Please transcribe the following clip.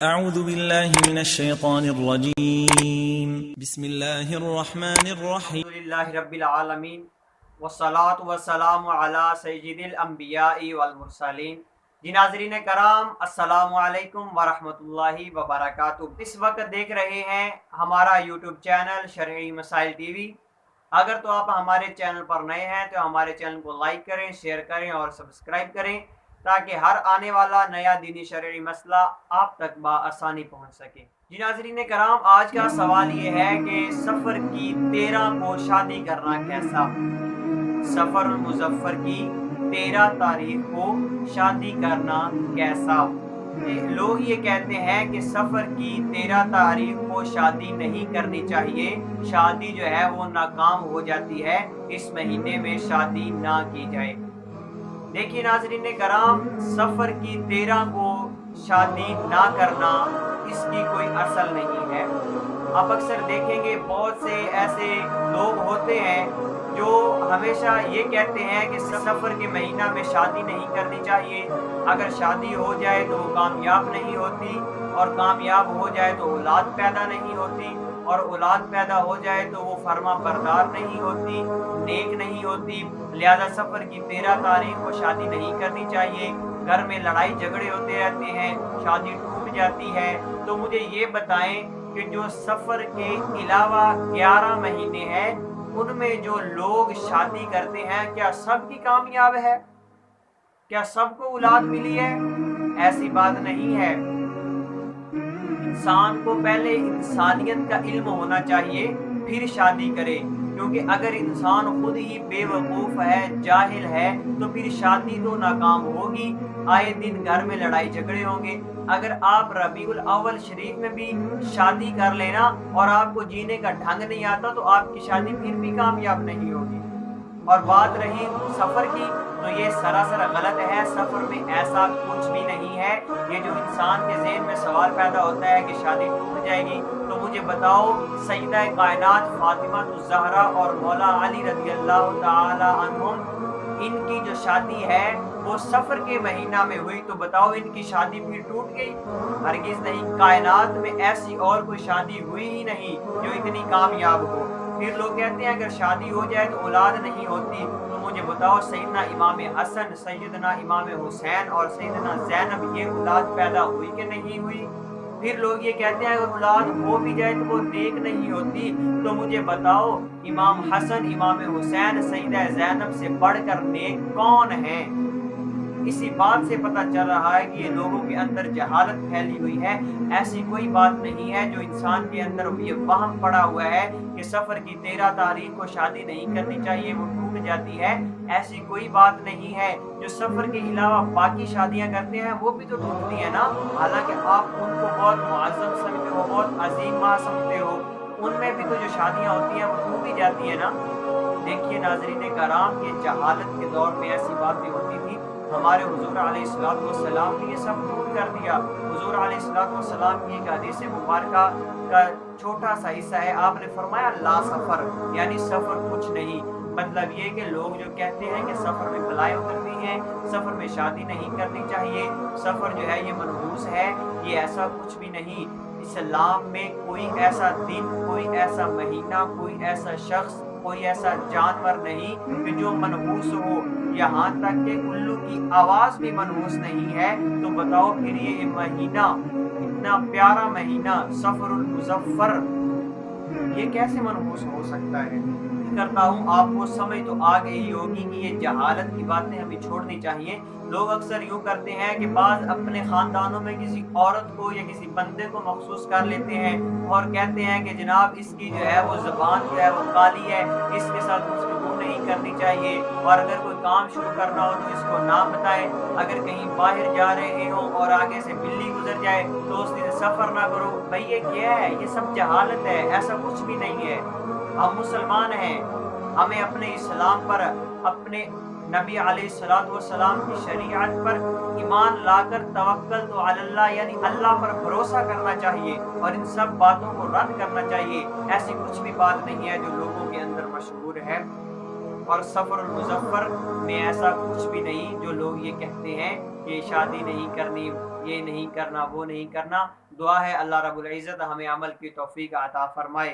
اعوذ باللہ من الشیطان الرجیم بسم اللہ الرحمن الرحیم الحمدللہ رب العالمین والصلاة والسلام علی سید الانبیاء والمرسلین۔ جی ناظرین کرام، السلام علیکم ورحمۃ اللہ وبرکاتہ۔ اس وقت دیکھ رہے ہیں ہمارا یوٹیوب چینل شرعی مسائل ٹی وی۔ اگر تو آپ ہمارے چینل پر نئے ہیں تو ہمارے چینل کو لائک کریں، شیئر کریں اور سبسکرائب کریں تاکہ ہر آنے والا نیا دینی شرعی مسئلہ آپ تک بآسانی پہنچ سکے۔ جی ناظرین کرام، آج کا سوال یہ ہے کہ سفر کی 13 کو شادی کرنا کیسا؟ سفر المظفر کی 13 تاریخ کو شادی کرنا کیسا؟ لوگ یہ کہتے ہیں کہ سفر کی 13 تاریخ کو شادی نہیں کرنی چاہیے، شادی جو ہے وہ ناکام ہو جاتی ہے، اس مہینے میں شادی نہ کی جائے۔ دیکھیے ناظرین کرام، سفر کی 13 کو شادی نہ کرنا اس کی کوئی اصل نہیں ہے۔ آپ اکثر دیکھیں گے بہت سے ایسے لوگ ہوتے ہیں جو ہمیشہ یہ کہتے ہیں کہ سفر کے مہینہ میں شادی نہیں کرنی چاہیے، اگر شادی ہو جائے تو وہ کامیاب نہیں ہوتی، اور کامیاب ہو جائے تو اولاد پیدا نہیں ہوتی، اور اولاد پیدا ہو جائے تو وہ فرما بردار نہیں ہوتی، نیک نہیں ہوتی، لہذا سفر کی 13 تاریخ کو شادی نہیں کرنی چاہیے۔ گھر میں لڑائی جھگڑے ہوتے رہتے ہیں، شادی ٹوٹ جاتی ہے۔ تو مجھے یہ بتائیں کہ جو سفر کے علاوہ 11 مہینے ہیں ان میں جو لوگ شادی کرتے ہیں کیا سب کی کامیاب ہے؟ کیا سب کو اولاد ملی ہے؟ ایسی بات نہیں ہے۔ انسان کو پہلے انسانیت کا علم ہونا چاہیے، پھر شادی کرے، کیونکہ اگر انسان خود ہی بے وقوف ہے، جاہل ہے، تو پھر شادی تو ناکام ہوگی، آئے دن گھر میں لڑائی جھگڑے ہوں گے۔ اگر آپ ربیع الاول شریف میں بھی شادی کر لینا اور آپ کو جینے کا ڈھنگ نہیں آتا تو آپ کی شادی پھر بھی کامیاب نہیں ہوگی۔ اور بات رہی سفر کی، تو یہ سراسر غلط ہے، سفر میں ایسا کچھ بھی نہیں ہے۔ یہ جو انسان کے ذہن میں سوال پیدا ہوتا ہے کہ شادی ٹوٹ جائے گی، تو مجھے بتاؤ سیدہ کائنات فاطمہ الزہرا اور مولا علی رضی اللہ تعالی عنہم، ان کی جو شادی ہے وہ سفر کے مہینہ میں ہوئی، تو بتاؤ ان کی شادی پھر ٹوٹ گئی؟ ہرگز نہیں۔ کائنات میں ایسی اور کوئی شادی ہوئی ہی نہیں جو اتنی کامیاب ہو۔ پھر لوگ کہتے ہیں اگر شادی ہو جائے تو اولاد نہیں ہوتی، تو مجھے بتاؤ سیدنا امام حسن، سیدنا امام حسین اور سیدنا زینب یہ اولاد پیدا ہوئی کہ نہیں ہوئی؟ پھر لوگ یہ کہتے ہیں اگر اولاد ہو بھی جائے تو وہ نیک نہیں ہوتی، تو مجھے بتاؤ امام حسن، امام حسین، سیدہ زینب سے بڑھ کر نیک کون ہیں؟ اسی بات سے پتہ چل رہا ہے کہ یہ لوگوں کے اندر جہالت پھیلی ہوئی ہے۔ ایسی کوئی بات نہیں ہے، جو انسان کے اندر یہ وہم پڑا ہوا ہے کہ سفر کی 13 تاریخ کو شادی نہیں کرنی چاہیے، وہ ٹوٹ جاتی ہے، ایسی کوئی بات نہیں ہے۔ جو سفر کے علاوہ باقی شادیاں کرتے ہیں وہ بھی تو ٹوٹتی ہیں نا، حالانکہ آپ ان کو بہت معظم سمجھتے ہو، بہت عظیم ماہ سمجھتے ہو، ان میں بھی تو جو شادیاں ہوتی ہیں وہ ٹوٹ ہی جاتی ہیں نا۔ دیکھیے ناظرین کرام، یہ جہالت کے دور میں ایسی باتیں ہوتی تھی، ہمارے حضور علیہ السلام نے یہ سب دور کر دیا۔ حضور علیہ السلام کی ایک حدیث مبارکہ کا چھوٹا سا حصہ ہے، آپ نے فرمایا لا سفر، یعنی سفر کچھ نہیں۔ مطلب یہ کہ لوگ جو کہتے ہیں کہ سفر میں بلائیں اترتی ہیں، سفر میں شادی نہیں کرنی چاہیے، سفر جو ہے یہ منحوس ہے، یہ ایسا کچھ بھی نہیں۔ اسلام میں کوئی ایسا دن، کوئی ایسا مہینہ، کوئی ایسا شخص، کوئی ایسا جانور نہیں کہ جو منحوس ہو، یہاں تک کہ الو کی آواز بھی منحوس نہیں ہے۔ تو بتاؤ پھر یہ مہینہ، اتنا پیارا مہینہ سفر المظفر، یہ کیسے منحوس ہو سکتا ہے؟ کرتا ہوں آپ کو سمجھ تو آ گئی ہوگی کہ یہ جہالت کی باتیں ہمیں چھوڑنی چاہیے۔ لوگ اکثر یوں کرتے ہیں کہ بعض اپنے خاندانوں میں کسی عورت کو یا کسی بندے کو مخصوص کر لیتے ہیں اور کہتے ہیں کہ جناب اس کی جو ہے وہ زبان جو ہے وہ کالی ہے، اس کے ساتھ گفتگو نہیں کرنی چاہیے، اور اگر کوئی کام شروع کرنا ہو تو اس کو نہ بتائے، اگر کہیں باہر جا رہے ہوں اور آگے سے بلی گزر جائے تو اس دن سفر نہ کرو۔ بھئی یہ کیا ہے؟ یہ سب جہالت ہے، ایسا کچھ بھی نہیں ہے۔ ہم مسلمان ہیں، ہمیں اپنے اسلام پر، اپنے نبی علیہ السلام کی شریعت پر ایمان لا کر توکل تو علی اللہ، یعنی اللہ پر بھروسہ کرنا چاہیے اور ان سب باتوں کو رد کرنا چاہیے۔ ایسی کچھ بھی بات نہیں ہے جو لوگوں کے اندر مشہور ہے، اور سفر المظفر میں ایسا کچھ بھی نہیں جو لوگ یہ کہتے ہیں کہ شادی نہیں کرنی، یہ نہیں کرنا، وہ نہیں کرنا۔ دعا ہے اللہ رب العزت ہمیں عمل کی توفیق عطا فرمائے۔